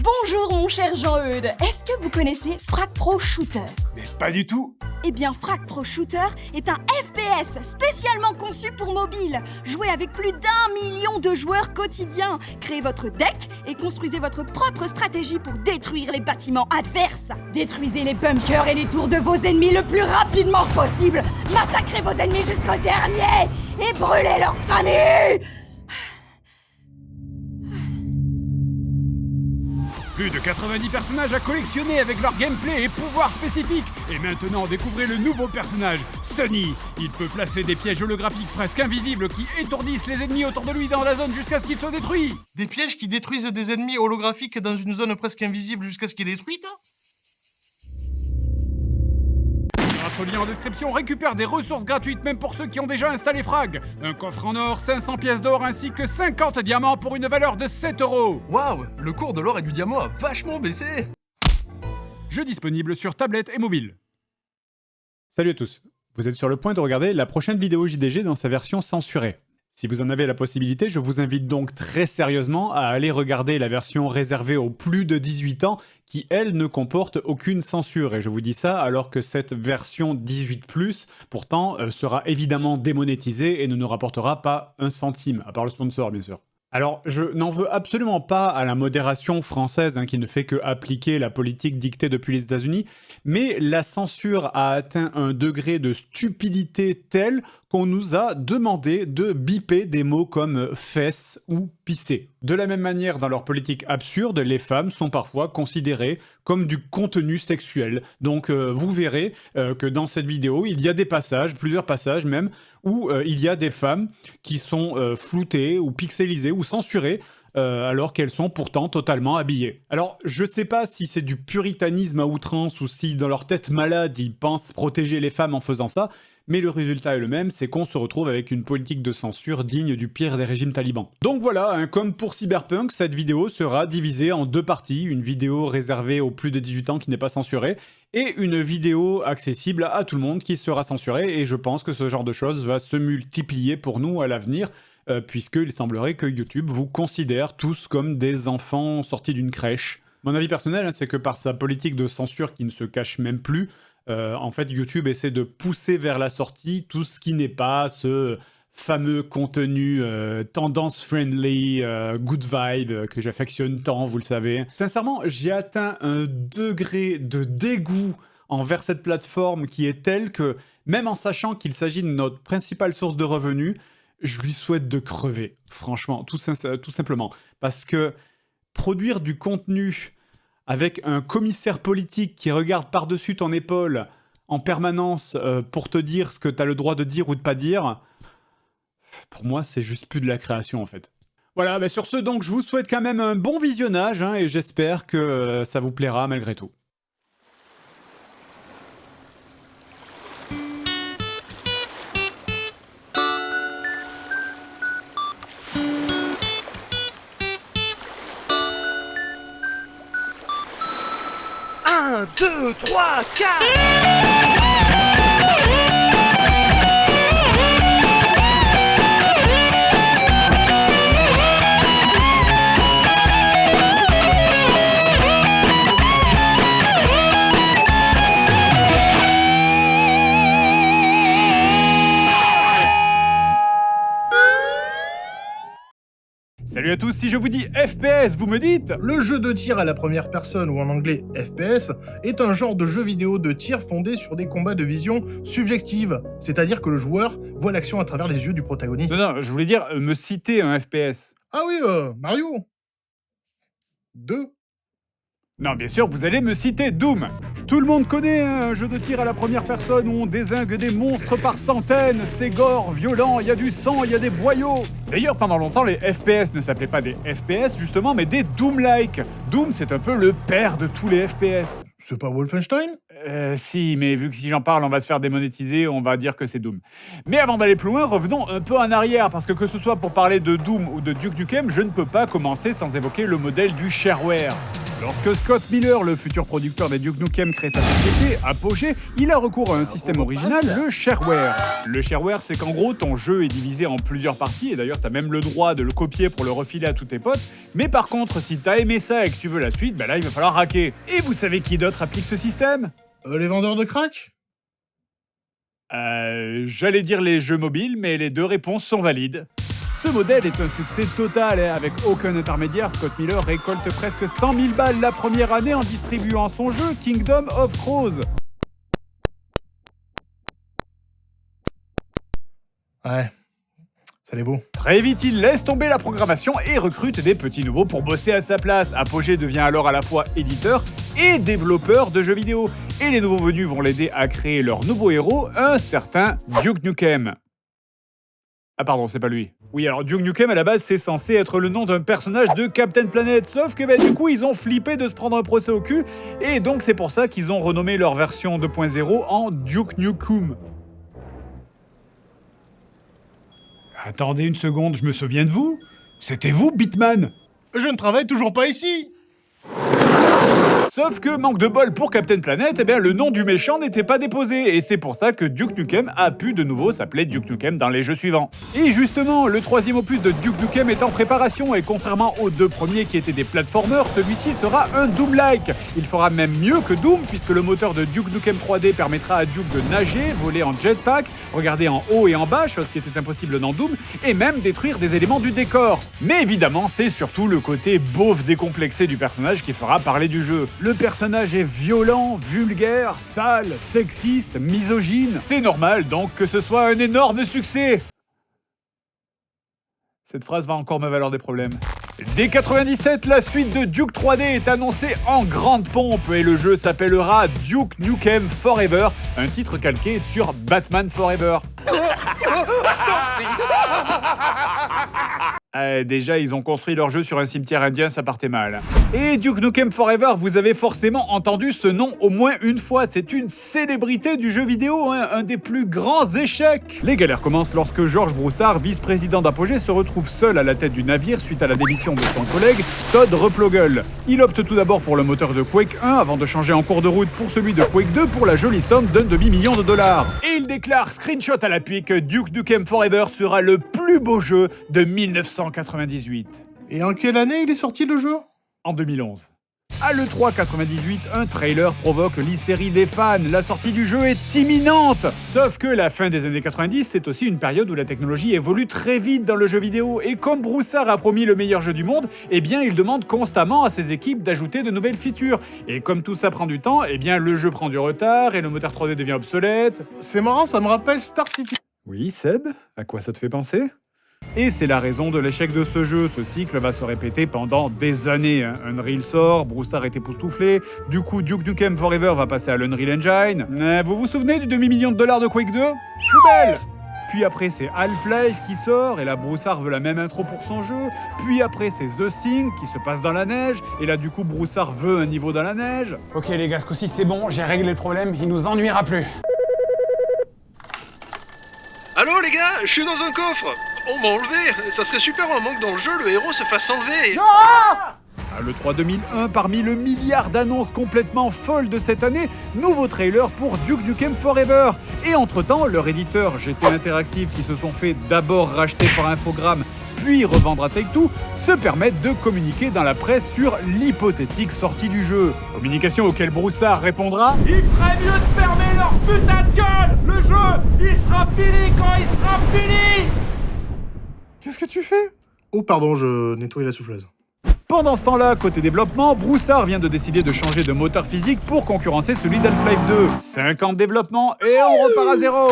Bonjour mon cher Jean-Eudes, est-ce que vous connaissez Frag Pro Shooter? Mais pas du tout. Eh bien, Frag Pro Shooter est un FPS spécialement conçu pour mobile. Jouez avec plus d'1 million de joueurs quotidiens. Créez votre deck et construisez votre propre stratégie pour détruire les bâtiments adverses. Détruisez les bunkers et les tours de vos ennemis le plus rapidement possible. Massacrez vos ennemis jusqu'au dernier et brûlez leur famille. Plus de 90 personnages à collectionner avec leur gameplay et pouvoirs spécifiques. Et maintenant, découvrez le nouveau personnage, Sunny. Il peut placer des pièges holographiques presque invisibles qui étourdissent les ennemis autour de lui dans la zone jusqu'à ce qu'il soit détruit. Des pièges qui détruisent des ennemis holographiques dans une zone presque invisible jusqu'à ce qu'il est détruite? Grâce au lien en description, récupère des ressources gratuites même pour ceux qui ont déjà installé Frag. Un coffre en or, 500 pièces d'or ainsi que 50 diamants pour une valeur de 7 €. Waouh, le cours de l'or et du diamant a vachement baissé. Jeu disponible sur tablette et mobile. Salut à tous, vous êtes sur le point de regarder la prochaine vidéo JDG dans sa version censurée. Si vous en avez la possibilité, je vous invite donc très sérieusement à aller regarder la version réservée aux plus de 18 ans qui, elle, ne comporte aucune censure. Et je vous dis ça alors que cette version 18+, pourtant, sera évidemment démonétisée et ne nous rapportera pas un centime, à part le sponsor bien sûr. Alors, je n'en veux absolument pas à la modération française qui ne fait que appliquer la politique dictée depuis les États-Unis, mais la censure a atteint un degré de stupidité tel qu'on nous a demandé de biper des mots comme fesses ou pisser. De la même manière, dans leur politique absurde, les femmes sont parfois considérées comme du contenu sexuel. Donc vous verrez que dans cette vidéo, il y a des passages, plusieurs passages même, où il y a des femmes qui sont floutées ou pixelisées ou censurées, alors qu'elles sont pourtant totalement habillées. Alors, je sais pas si c'est du puritanisme à outrance ou si dans leur tête malade, ils pensent protéger les femmes en faisant ça, mais le résultat est le même, c'est qu'on se retrouve avec une politique de censure digne du pire des régimes talibans. Donc voilà, comme pour Cyberpunk, cette vidéo sera divisée en deux parties, une vidéo réservée aux plus de 18 ans qui n'est pas censurée, et une vidéo accessible à tout le monde qui sera censurée, et je pense que ce genre de choses va se multiplier pour nous à l'avenir, puisqu'il semblerait que YouTube vous considère tous comme des enfants sortis d'une crèche. Mon avis personnel, c'est que par sa politique de censure qui ne se cache même plus, en fait, YouTube essaie de pousser vers la sortie tout ce qui n'est pas ce fameux contenu tendance-friendly, good vibe, que j'affectionne tant, vous le savez. Sincèrement, j'ai atteint un degré de dégoût envers cette plateforme qui est tel que, même en sachant qu'il s'agit de notre principale source de revenus, je lui souhaite de crever, franchement, tout simplement. Parce que produire du contenu avec un commissaire politique qui regarde par-dessus ton épaule en permanence pour te dire ce que tu as le droit de dire ou de pas dire, pour moi, c'est juste plus de la création, en fait. Voilà, bah sur ce, donc, je vous souhaite quand même un bon visionnage, et j'espère que ça vous plaira malgré tout. Un, 2, 3, 4. Salut à tous, si je vous dis FPS, vous me dites... Le jeu de tir à la première personne, ou en anglais FPS, est un genre de jeu vidéo de tir fondé sur des combats de vision subjective, c'est-à-dire que le joueur voit l'action à travers les yeux du protagoniste. Non, je voulais dire me citer un FPS. Ah oui, Mario 2. Non, bien sûr, vous allez me citer Doom. Tout le monde connaît un jeu de tir à la première personne où on dézingue des monstres par centaines, c'est gore, violent, il y a du sang, il y a des boyaux. D'ailleurs, pendant longtemps, les FPS ne s'appelaient pas des FPS justement, mais des Doom-like. Doom, c'est un peu le père de tous les FPS. C'est pas Wolfenstein? Si, mais vu que si j'en parle, on va se faire démonétiser, on va dire que c'est Doom. Mais avant d'aller plus loin, revenons un peu en arrière, parce que ce soit pour parler de Doom ou de Duke Nukem, je ne peux pas commencer sans évoquer le modèle du shareware. Lorsque Scott Miller, le futur producteur des Duke Nukem, crée sa société, Apogee, il a recours à un système original, le shareware. Le shareware, c'est qu'en gros, ton jeu est divisé en plusieurs parties, et d'ailleurs, t'as même le droit de le copier pour le refiler à tous tes potes. Mais par contre, si t'as aimé ça et que tu veux la suite, bah là, il va falloir hacker. Et vous savez qui d'autre applique ce système ? Les vendeurs de crack? J'allais dire les jeux mobiles, mais les deux réponses sont valides. Ce modèle est un succès total, et avec aucun intermédiaire, Scott Miller récolte presque 100 000 balles la première année en distribuant son jeu Kingdom of Crows. Ouais, ça les vaut. Très vite, il laisse tomber la programmation et recrute des petits nouveaux pour bosser à sa place. Apogee devient alors à la fois éditeur et développeur de jeux vidéo. Et les nouveaux venus vont l'aider à créer leur nouveau héros, un certain Duke Nukem. Ah pardon, c'est pas lui. Oui, alors Duke Nukem à la base c'est censé être le nom d'un personnage de Captain Planet, sauf que du coup ils ont flippé de se prendre un procès au cul, et donc c'est pour ça qu'ils ont renommé leur version 2.0 en Duke Nukem. Attendez une seconde, je me souviens de vous. C'était vous, Bitman? Je ne travaille toujours pas ici. Sauf que, manque de bol pour Captain Planet, le nom du méchant n'était pas déposé, et c'est pour ça que Duke Nukem a pu de nouveau s'appeler Duke Nukem dans les jeux suivants. Et justement, le troisième opus de Duke Nukem est en préparation, et contrairement aux deux premiers qui étaient des platformers, celui-ci sera un Doom-like. Il fera même mieux que Doom, puisque le moteur de Duke Nukem 3D permettra à Duke de nager, voler en jetpack, regarder en haut et en bas, chose qui était impossible dans Doom, et même détruire des éléments du décor. Mais évidemment, c'est surtout le côté beauf décomplexé du personnage qui fera parler du jeu. Le personnage est violent, vulgaire, sale, sexiste, misogyne. C'est normal donc que ce soit un énorme succès. Cette phrase va encore me valoir des problèmes. Dès 97, la suite de Duke 3D est annoncée en grande pompe et le jeu s'appellera Duke Nukem Forever, un titre calqué sur Batman Forever. Déjà, ils ont construit leur jeu sur un cimetière indien, ça partait mal. Et Duke Nukem Forever, vous avez forcément entendu ce nom au moins une fois. C'est une célébrité du jeu vidéo, un des plus grands échecs. Les galères commencent lorsque George Broussard, vice-président d'Apogee, se retrouve seul à la tête du navire suite à la démission de son collègue Todd Replogle. Il opte tout d'abord pour le moteur de Quake 1 avant de changer en cours de route pour celui de Quake 2 pour la jolie somme d'un demi-million de dollars. Et il déclare, screenshot à l'appui, que Duke Nukem Forever sera le plus beau jeu de 1998. Et en quelle année il est sorti le jeu? En 2011. À l'E3 98, un trailer provoque l'hystérie des fans. La sortie du jeu est imminente. Sauf que la fin des années 90, c'est aussi une période où la technologie évolue très vite dans le jeu vidéo. Et comme Broussard a promis le meilleur jeu du monde, il demande constamment à ses équipes d'ajouter de nouvelles features. Et comme tout ça prend du temps, le jeu prend du retard et le moteur 3D devient obsolète. C'est marrant, ça me rappelle Star City. Oui, Seb, à quoi ça te fait penser ? Et c'est la raison de l'échec de ce jeu. Ce cycle va se répéter pendant des années. Unreal sort, Broussard est époustouflé, du coup Duke Nukem Forever va passer à l'Unreal Engine. Vous vous souvenez du demi-million de dollars de Quake 2 ? Poubelle ! Puis après c'est Half-Life qui sort, et là Broussard veut la même intro pour son jeu. Puis après c'est The Thing qui se passe dans la neige, et là du coup Broussard veut un niveau dans la neige. Ok les gars, ce coup-ci c'est bon, j'ai réglé le problème, il nous ennuiera plus. Allô les gars, je suis dans un coffre. On m'a enlevé. Ça serait super un manque dans le jeu, le héros se fasse enlever. À l'E3 2001, parmi le milliard d'annonces complètement folles de cette année, nouveau trailer pour Duke Nukem Forever. Et entre-temps, leur éditeur GT Interactive, qui se sont fait d'abord racheter par Infogrames, puis revendre à Take-Two, se permettent de communiquer dans la presse sur l'hypothétique sortie du jeu. Communication auquel Broussard répondra « Il ferait mieux de fermer leur putain de gueule. Le jeu, il sera fini quand il sera fini !» Qu'est-ce que tu fais ? Oh pardon, je nettoie la souffleuse. Pendant ce temps-là, côté développement, Broussard vient de décider de changer de moteur physique pour concurrencer celui d'Half-Life 2. 5 ans de développement et on repart à zéro.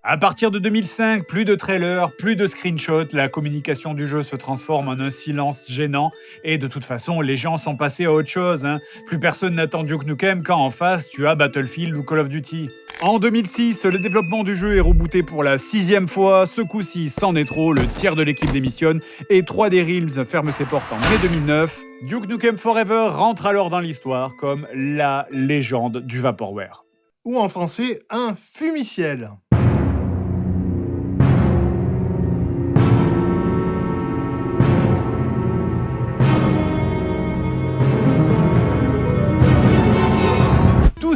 À partir de 2005, plus de trailers, plus de screenshots, la communication du jeu se transforme en un silence gênant, et de toute façon, les gens sont passés à autre chose. Plus personne n'attend Duke Nukem quand en face, tu as Battlefield ou Call of Duty. En 2006, le développement du jeu est rebooté pour la 6e fois. Ce coup-ci, c'en est trop, le tiers de l'équipe démissionne, et 3D Realms ferme ses portes en mai 2009. Duke Nukem Forever rentre alors dans l'histoire comme la légende du Vaporware. Ou en français, un fumiciel.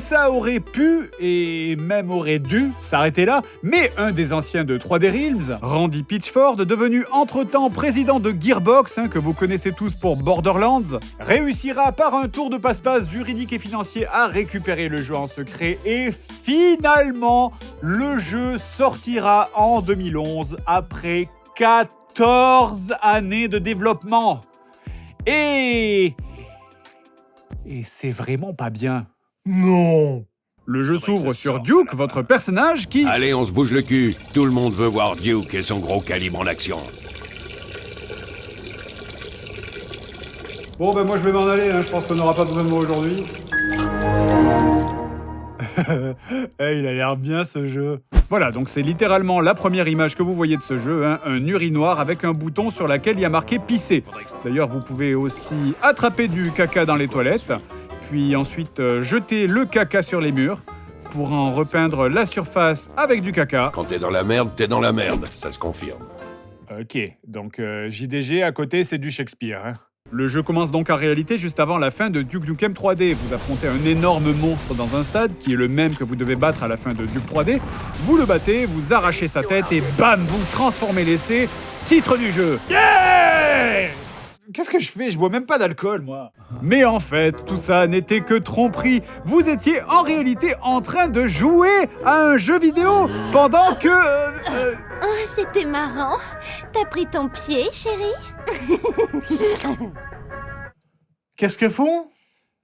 ça aurait pu, et même aurait dû, s'arrêter là, mais un des anciens de 3D Realms, Randy Pitchford, devenu entre-temps président de Gearbox, que vous connaissez tous pour Borderlands, réussira par un tour de passe-passe juridique et financier à récupérer le jeu en secret, et finalement, le jeu sortira en 2011 après 14 années de développement. Et c'est vraiment pas bien. Non. Le jeu s'ouvre sur Duke, votre personnage qui... Allez, on se bouge le cul. Tout le monde veut voir Duke et son gros calibre en action. Bon, ben moi je vais m'en aller, je pense qu'on n'aura pas besoin de moi aujourd'hui. Il a l'air bien ce jeu. Voilà, donc c'est littéralement la première image que vous voyez de ce jeu, un urinoir avec un bouton sur lequel il y a marqué pisser. D'ailleurs, vous pouvez aussi attraper du caca dans les toilettes, puis ensuite jeter le caca sur les murs pour en repeindre la surface avec du caca. Quand t'es dans la merde, ça se confirme. Ok, donc JDG à côté, c'est du Shakespeare. Le jeu commence donc en réalité juste avant la fin de Duke Nukem 3D. Vous affrontez un énorme monstre dans un stade, qui est le même que vous devez battre à la fin de Duke 3D. Vous le battez, vous arrachez sa tête et bam, vous transformez l'essai. Titre du jeu. Yeah! Qu'est-ce que je fais? Je bois même pas d'alcool, moi. Mais en fait, tout ça n'était que tromperie. Vous étiez en réalité en train de jouer à un jeu vidéo pendant que... Oh, c'était marrant. T'as pris ton pied, chérie? Qu'est-ce qu'elles font?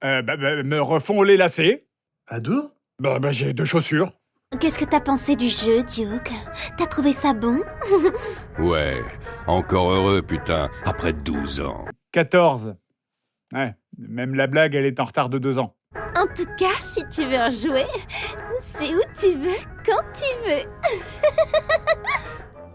Me refont les lacets. À deux? J'ai 2 chaussures. Qu'est-ce que t'as pensé du jeu, Duke? T'as trouvé ça bon? Ouais, encore heureux, putain, après 12 ans. 14. Ouais, même la blague, elle est en retard de 2 ans. En tout cas, si tu veux en jouer, c'est où tu veux, quand tu veux.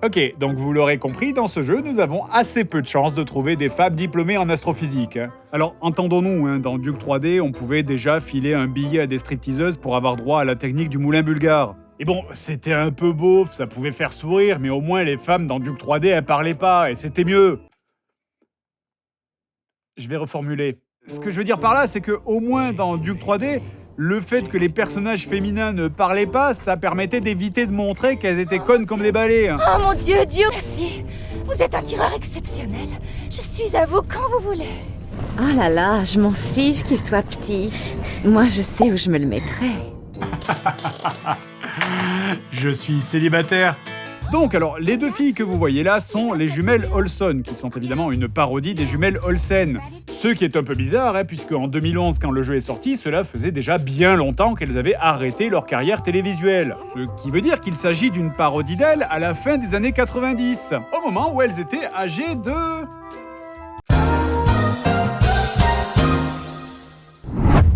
Ok, donc vous l'aurez compris, dans ce jeu, nous avons assez peu de chances de trouver des femmes diplômées en astrophysique. Alors, entendons-nous, dans Duke 3D, on pouvait déjà filer un billet à des stripteaseuses pour avoir droit à la technique du moulin bulgare. Et bon, c'était un peu beauf, ça pouvait faire sourire, mais au moins les femmes dans Duke 3D, elles parlaient pas, et c'était mieux. Je vais reformuler. Ce que je veux dire par là, c'est que au moins dans Duke 3D, le fait que les personnages féminins ne parlaient pas, ça permettait d'éviter de montrer qu'elles étaient connes comme des balais. Oh mon Dieu, Duke! Merci. Vous êtes un tireur exceptionnel. Je suis à vous quand vous voulez. Oh là là, je m'en fiche qu'il soit petit. Moi, je sais où je me le mettrais. Je suis célibataire. Donc alors, les 2 filles que vous voyez là sont les jumelles Olsen, qui sont évidemment une parodie des jumelles Olsen. Ce qui est un peu bizarre, puisque en 2011, quand le jeu est sorti, cela faisait déjà bien longtemps qu'elles avaient arrêté leur carrière télévisuelle. Ce qui veut dire qu'il s'agit d'une parodie d'elles à la fin des années 90, au moment où elles étaient âgées de...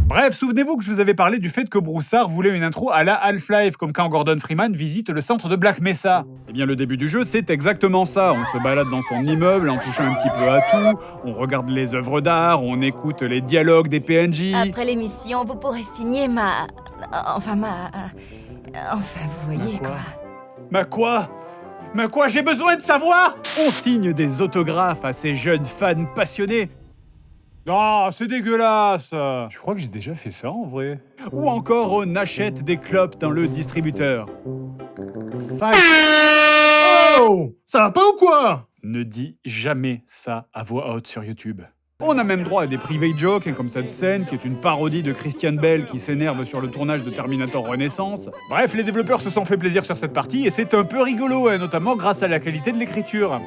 Bref, souvenez-vous que je vous avais parlé du fait que Broussard voulait une intro à la Half-Life, comme quand Gordon Freeman visite le centre de Black Mesa. Eh bien, le début du jeu, c'est exactement ça. On se balade dans son immeuble en touchant un petit peu à tout, on regarde les œuvres d'art, on écoute les dialogues des PNJ... Après l'émission, vous pourrez signer ma... Enfin, vous voyez quoi. Mais quoi? J'ai besoin de savoir! On signe des autographes à ces jeunes fans passionnés. Oh, c'est dégueulasse! Je crois que j'ai déjà fait ça, en vrai. Ou encore, on achète des clopes dans le distributeur. Oh! Ça va pas ou quoi? Ne dis jamais ça à voix haute sur YouTube. On a même droit à des private jokes, comme cette scène qui est une parodie de Christian Bale qui s'énerve sur le tournage de Terminator Renaissance. Bref, les développeurs se sont fait plaisir sur cette partie et c'est un peu rigolo, notamment grâce à la qualité de l'écriture.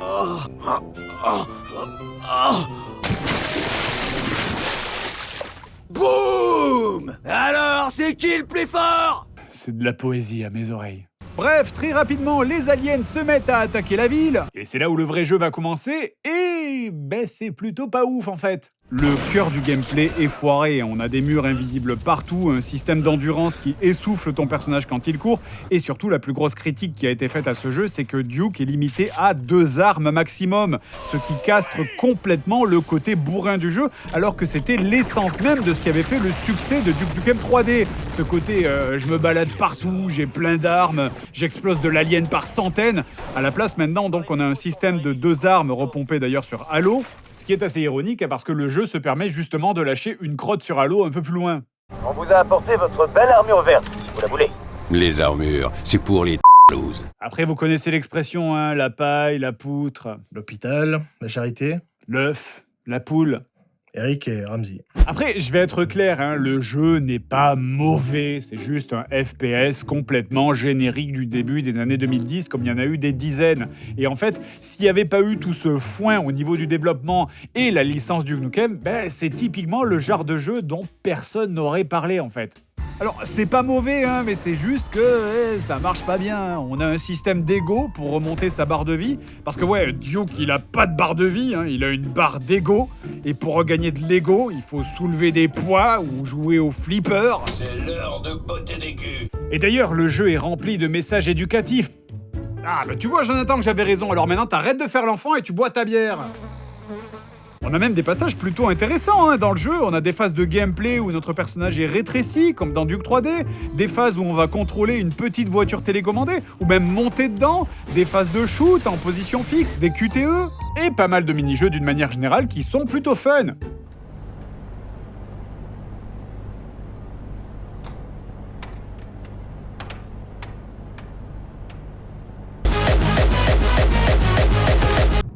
Boum! Alors, c'est qui le plus fort? C'est de la poésie à mes oreilles. Bref, très rapidement, les aliens se mettent à attaquer la ville, et c'est là où le vrai jeu va commencer, et c'est plutôt pas ouf en fait. Le cœur du gameplay est foiré, on a des murs invisibles partout, un système d'endurance qui essouffle ton personnage quand il court, et surtout la plus grosse critique qui a été faite à ce jeu, c'est que Duke est limité à 2 armes maximum, ce qui castre complètement le côté bourrin du jeu, alors que c'était l'essence même de ce qui avait fait le succès de Duke Nukem 3D. Ce côté je me balade partout, j'ai plein d'armes, j'explose de l'alien par centaines. À la place maintenant, donc, on a un système de 2 armes repompé d'ailleurs sur Halo, ce qui est assez ironique parce que le jeu se permet justement de lâcher une crotte sur Halo un peu plus loin. On vous a apporté votre belle armure verte, si vous la voulez. Les armures, c'est pour les looses. Après, vous connaissez l'expression, hein, la paille, la poutre, L'hôpital, la charité, l'œuf, la poule. Eric et Ramsey. Après, je vais être clair, hein, le jeu n'est pas mauvais, c'est juste un FPS complètement générique du début des années 2010, comme il y en a eu des dizaines. Et en fait, s'il n'y avait pas eu tout ce foin au niveau du développement et la licence Duke Nukem, ben, c'est typiquement le genre de jeu dont personne n'aurait parlé en fait. Alors, c'est pas mauvais, hein, mais c'est juste que ça marche pas bien. On a un système d'ego pour remonter sa barre de vie. Parce que, ouais, Duke, il a pas de barre de vie, hein, il a une barre d'ego. Et pour regagner de l'ego, il faut soulever des poids ou jouer au flipper. C'est l'heure de botter des culs. Et d'ailleurs, le jeu est rempli de messages éducatifs. Ah, bah tu vois, Jonathan, que j'avais raison. Alors maintenant, t'arrêtes de faire l'enfant et tu bois ta bière. On a même des passages plutôt intéressants hein, dans le jeu. On a des phases de gameplay où notre personnage est rétréci, comme dans Duke 3D, des phases où on va contrôler une petite voiture télécommandée, ou même monter dedans, des phases de shoot en position fixe, des QTE, et pas mal de mini-jeux d'une manière générale qui sont plutôt fun.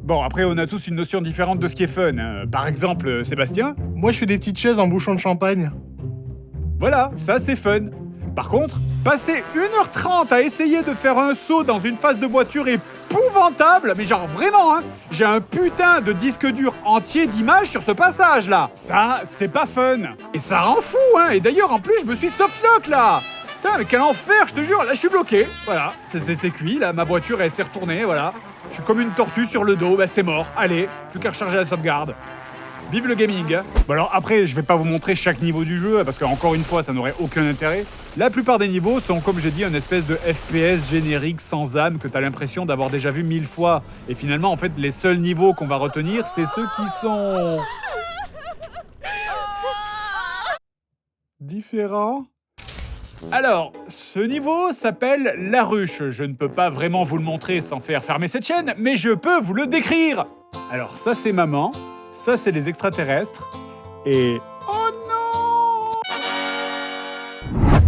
Bon, après, on a tous une notion différente de ce qui est fun. Hein. Par exemple, Sébastien. Moi, je fais des petites chaises en bouchon de champagne. Voilà, ça c'est fun. Par contre, passer 1h30 à essayer de faire un saut dans une phase de voiture épouvantable, mais genre vraiment, hein, j'ai un putain de disque dur entier d'images sur ce passage-là. Ça, c'est pas fun. Et ça rend fou, hein. Et d'ailleurs, en plus, je me suis softlock, là. Putain, mais quel enfer, je te jure. Là, je suis bloqué. Voilà, c'est cuit, là. Ma voiture, elle s'est retournée, voilà. Je suis comme une tortue sur le dos, bah c'est mort. Allez, plus qu'à recharger la sauvegarde. Vive le gaming. Bon alors après, je vais pas vous montrer chaque niveau du jeu, parce qu'encore une fois, ça n'aurait aucun intérêt. La plupart des niveaux sont, comme j'ai dit, une espèce de FPS générique sans âme que t'as l'impression d'avoir déjà vu 1000 fois. Et finalement, en fait, les seuls niveaux qu'on va retenir, c'est ceux qui sont... différents. Alors, ce niveau s'appelle La Ruche. Je ne peux pas vraiment vous le montrer sans faire fermer cette chaîne, mais je peux vous le décrire. Alors ça c'est maman, ça c'est les extraterrestres, et... Oh non!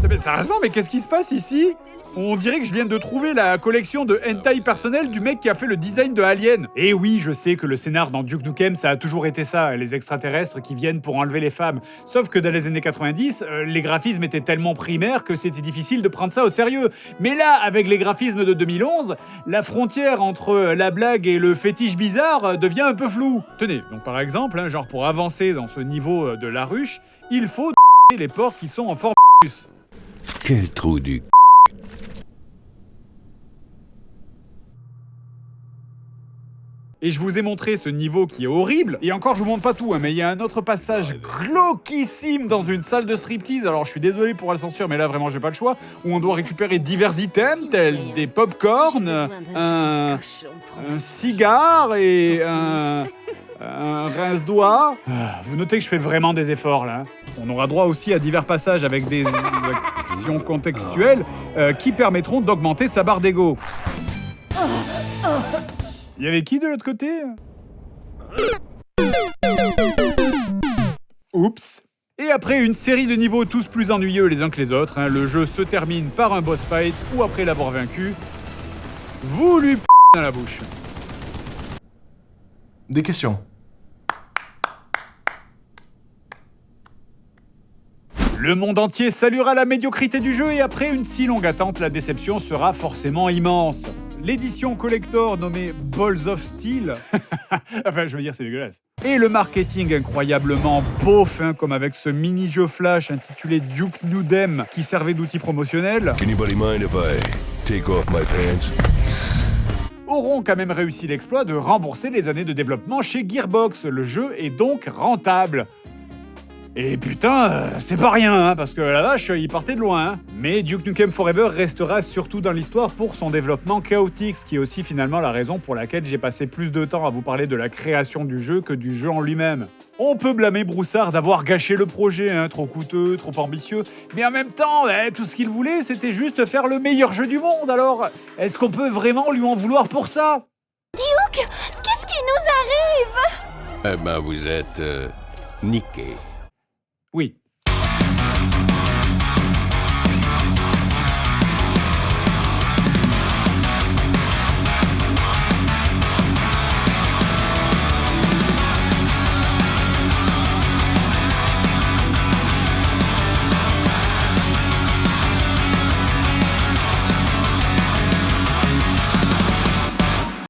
Mais sérieusement, mais qu'est-ce qui se passe ici? On dirait que je viens de trouver la collection de hentai personnel du mec qui a fait le design de Alien. Et oui, je sais que le scénar dans Duke Nukem, ça a toujours été ça, les extraterrestres qui viennent pour enlever les femmes. Sauf que dans les années 90, les graphismes étaient tellement primaires que c'était difficile de prendre ça au sérieux. Mais là, avec les graphismes de 2011, la frontière entre la blague et le fétiche bizarre devient un peu floue. Tenez, donc par exemple, hein, genre pour avancer dans ce niveau de La Ruche, il faut les portes qui sont en forme de plus. Quel trou du... Et je vous ai montré ce niveau qui est horrible. Et encore, je vous montre pas tout, hein, mais il y a un autre passage glauquissime dans une salle de striptease. Alors, je suis désolé pour la censure, mais là, vraiment, j'ai pas le choix. Où on doit récupérer divers items, tels des pop-corn, un cigare et un rince-doigt. Vous notez que je fais vraiment des efforts, là. On aura droit aussi à divers passages avec des actions contextuelles qui permettront d'augmenter sa barre d'ego. Il y avait qui de l'autre côté? Oups. Et après une série de niveaux tous plus ennuyeux les uns que les autres, hein, le jeu se termine par un boss fight où après l'avoir vaincu, vous lui dans la bouche. Des questions. Le monde entier saluera la médiocrité du jeu et après une si longue attente, la déception sera forcément immense. L'édition collector nommée Balls of Steel, enfin je veux dire c'est dégueulasse. Et le marketing incroyablement beauf, hein, comme avec ce mini-jeu flash intitulé Duke Nukem qui servait d'outil promotionnel. Anybody mind if I take off my pants? Auront quand même réussi l'exploit de rembourser les années de développement chez Gearbox. Le jeu est donc rentable. Et putain, c'est pas rien, hein, parce que la vache, il partait de loin. Hein. Mais Duke Nukem Forever restera surtout dans l'histoire pour son développement chaotique, ce qui est aussi finalement la raison pour laquelle j'ai passé plus de temps à vous parler de la création du jeu que du jeu en lui-même. On peut blâmer Broussard d'avoir gâché le projet, hein, trop coûteux, trop ambitieux, mais en même temps, tout ce qu'il voulait, c'était juste faire le meilleur jeu du monde, alors est-ce qu'on peut vraiment lui en vouloir pour ça? Duke, qu'est-ce qui nous arrive? Eh ben, vous êtes... niqué. Oui,